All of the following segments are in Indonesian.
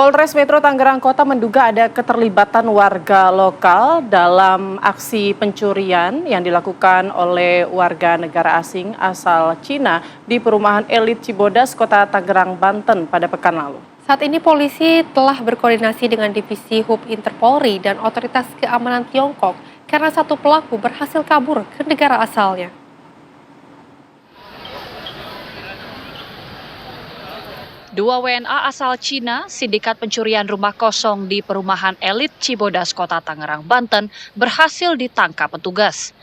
Polres Metro Tangerang Kota menduga ada keterlibatan warga lokal dalam aksi pencurian yang dilakukan oleh warga negara asing asal Cina di perumahan elit Cibodas, Kota Tangerang, Banten pada pekan lalu. Saat ini polisi telah berkoordinasi dengan Divisi Hub Interpolri dan Otoritas Keamanan Tiongkok karena satu pelaku berhasil kabur ke negara asalnya. Dua WNA asal Cina, sindikat pencurian rumah kosong di perumahan elit Cibodas, Kota Tangerang, Banten, berhasil ditangkap petugas.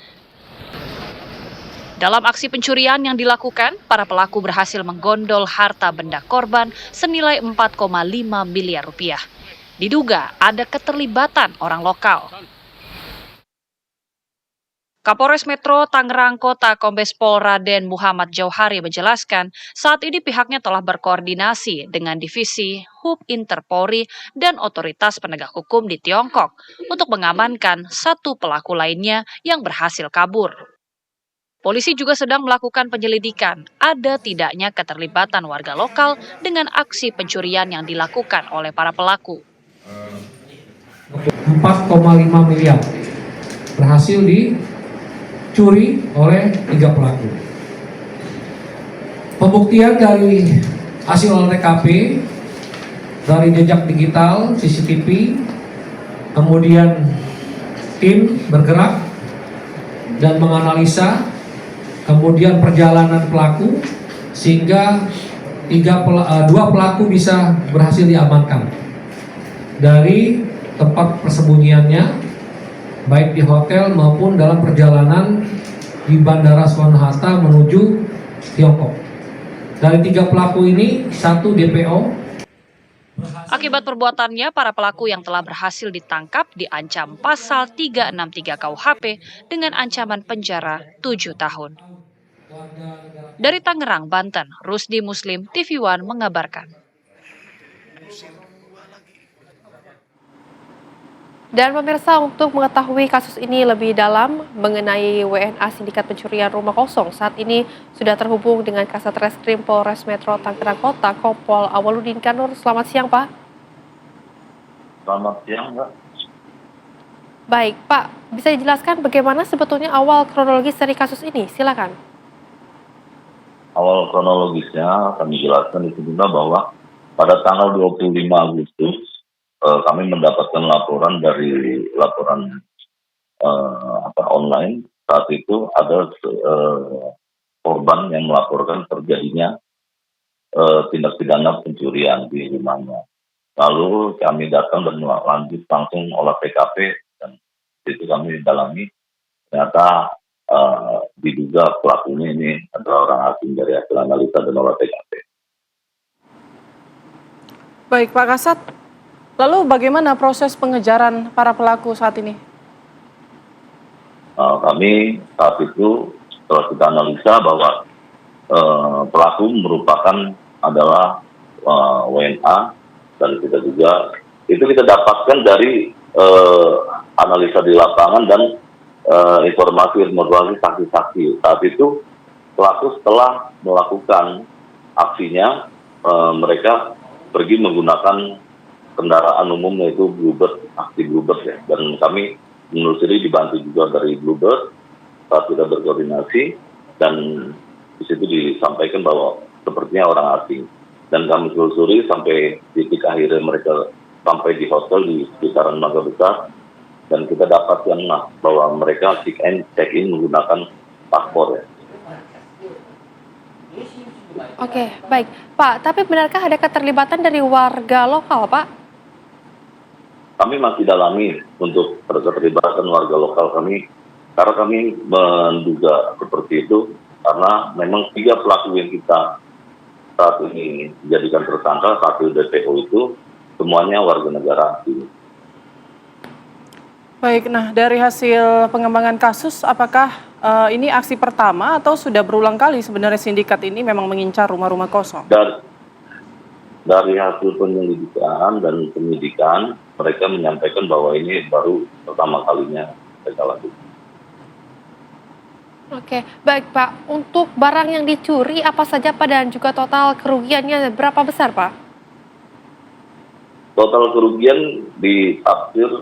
Dalam aksi pencurian yang dilakukan, para pelaku berhasil menggondol harta benda korban senilai 4,5 miliar rupiah. Diduga ada keterlibatan orang lokal. Kapolres Metro Tangerang Kota Kombes Pol Raden Muhammad Jauhari menjelaskan, saat ini pihaknya telah berkoordinasi dengan Divisi Hub Interpolri dan Otoritas Penegak Hukum di Tiongkok untuk mengamankan satu pelaku lainnya yang berhasil kabur. Polisi juga sedang melakukan penyelidikan ada tidaknya keterlibatan warga lokal dengan aksi pencurian yang dilakukan oleh para pelaku. 4,5 miliar berhasil dicuri oleh 3 pelaku. Pembuktian dari hasil olah TKP, dari jejak digital, CCTV, kemudian tim bergerak dan menganalisa, kemudian perjalanan pelaku, sehingga 2 pelaku bisa berhasil diamankan dari tempat persembunyiannya, baik di hotel maupun dalam perjalanan di Bandara Soekarno-Hatta menuju Tiongkok. Dari 3 pelaku ini, 1 DPO. Akibat perbuatannya, para pelaku yang telah berhasil ditangkap diancam pasal 363 KUHP dengan ancaman penjara 7 tahun. Dari Tangerang, Banten, Rusdi Muslim, TV One mengabarkan. Dan pemirsa, untuk mengetahui kasus ini lebih dalam mengenai WNA sindikat pencurian rumah kosong, saat ini sudah terhubung dengan Kasat Reskrim Polres Metro Tangerang Kota, Kompol Awaludin Kanur. Selamat siang, Pak. Selamat siang, Mbak. Baik, Pak, bisa dijelaskan bagaimana sebetulnya awal kronologis dari kasus ini? Silakan. Awal kronologisnya kami jelaskan di sini bahwa pada tanggal 25 Agustus kami mendapatkan laporan dari online. Saat itu ada korban yang melaporkan terjadinya tindak pidana pencurian di rumahnya. Lalu kami datang dan lanjut langsung olah TKP, dan itu kami dalami, ternyata diduga pelakunya ini adalah orang asing dari hasil analisa dan olah TKP. Baik, Pak Kasat. Lalu bagaimana proses pengejaran para pelaku saat ini? Kami saat itu setelah kita analisa bahwa pelaku merupakan adalah WNA, dan kita juga itu kita dapatkan dari analisa di lapangan dan informasi saksi-saksi. Saat itu pelaku setelah melakukan aksinya, mereka pergi menggunakan kendaraan umum, yaitu Bluebird, aksi Bluebird ya. Dan kami menelusuri dibantu juga dari Bluebird saat kita berkoordinasi, dan di situ disampaikan bahwa sepertinya orang asing. Dan kami telusuri sampai titik akhirnya mereka sampai di hotel di sekitaran Mangga Besar, dan kita dapatkan bahwa mereka check in menggunakan paspor ya. Oke, baik. Pak, tapi benarkah ada keterlibatan dari warga lokal, Pak? Kami masih dalami untuk keterlibatan warga lokal kami, karena kami menduga seperti itu, karena memang 3 pelaku yang kita saat ini dijadikan tersangka, 1 DPO itu semuanya warga negara asing. Baik, nah dari hasil pengembangan kasus, apakah ini aksi pertama atau sudah berulang kali sebenarnya sindikat ini memang mengincar rumah-rumah kosong? Dari hasil penyelidikan dan penyidikan, mereka menyampaikan bahwa ini baru pertama kalinya mereka lakukan. Oke, baik Pak. Untuk barang yang dicuri apa saja Pak, dan juga total kerugiannya berapa besar Pak? Total kerugian ditafsir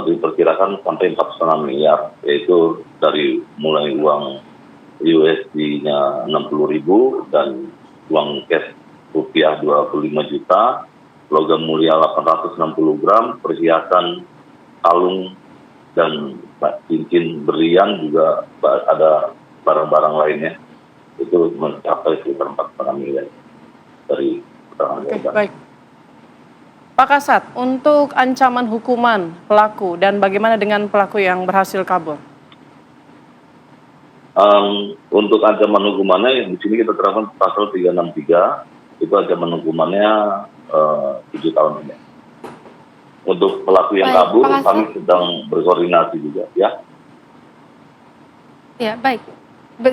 diperkirakan sampai 4,5 miliar, yaitu dari mulai uang USD-nya 60.000 dan uang cash rupiah 25 juta, logam mulia 860 gram, perhiasan kalung dan cincin berlian, juga ada barang-barang lainnya. Itu mencapai sekitar 4,5 miliar dari keterangan Oke, korban. baik. Pak Kasat, untuk ancaman hukuman pelaku dan bagaimana dengan pelaku yang berhasil kabur? Untuk ancaman hukumannya di sini kita terapkan pasal 363, itu ancaman hukumannya 7 tahun ini. Untuk pelaku yang Baik, kabur, Pak Kasat. kami sedang berkoordinasi juga, ya. Ya, baik.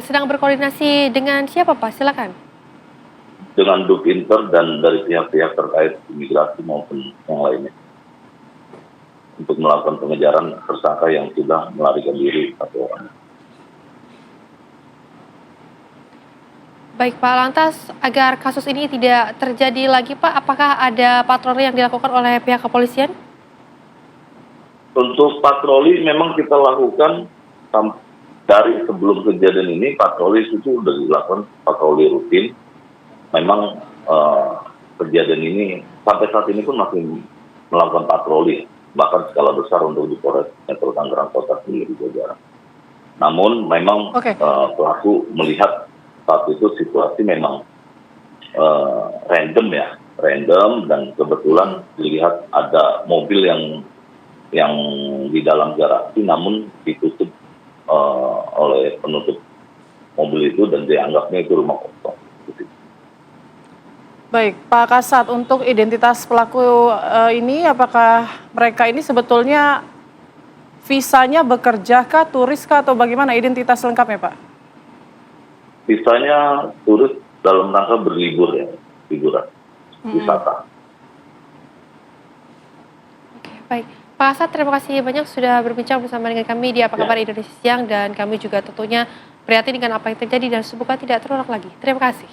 Sedang berkoordinasi dengan siapa, Pak? Silakan. Dengan Dupinter dan dari pihak-pihak terkait imigrasi maupun yang lainnya, untuk melakukan pengejaran tersangka yang sudah melarikan diri satu orang. Baik, Pak. Lantas, agar kasus ini tidak terjadi lagi, Pak, apakah ada patroli yang dilakukan oleh pihak kepolisian? Untuk patroli memang kita lakukan dari sebelum kejadian ini, patroli itu sudah dilakukan patroli rutin. Memang kejadian ini sampai saat ini pun masih melakukan patroli, bahkan skala besar untuk di Polres Metro Tangerang Kota sendiri juga. Namun memang pelaku melihat saat itu situasi memang random dan kebetulan dilihat ada mobil yang di dalam garasi, namun ditutup oleh penutup mobil itu dan dianggapnya itu rumah kosong. Baik, Pak Kasat, untuk identitas pelaku ini, apakah mereka ini sebetulnya visanya bekerja kah, turis kah, atau bagaimana identitas lengkapnya, Pak? Visanya turis dalam rangka berlibur, ya, liburan, wisata. Oke, baik. Pak Kasat, terima kasih banyak sudah berbincang bersama dengan kami di Apa Kabar Indonesia Siang, dan kami juga tentunya prihatin dengan apa yang terjadi dan semoga tidak terulang lagi. Terima kasih.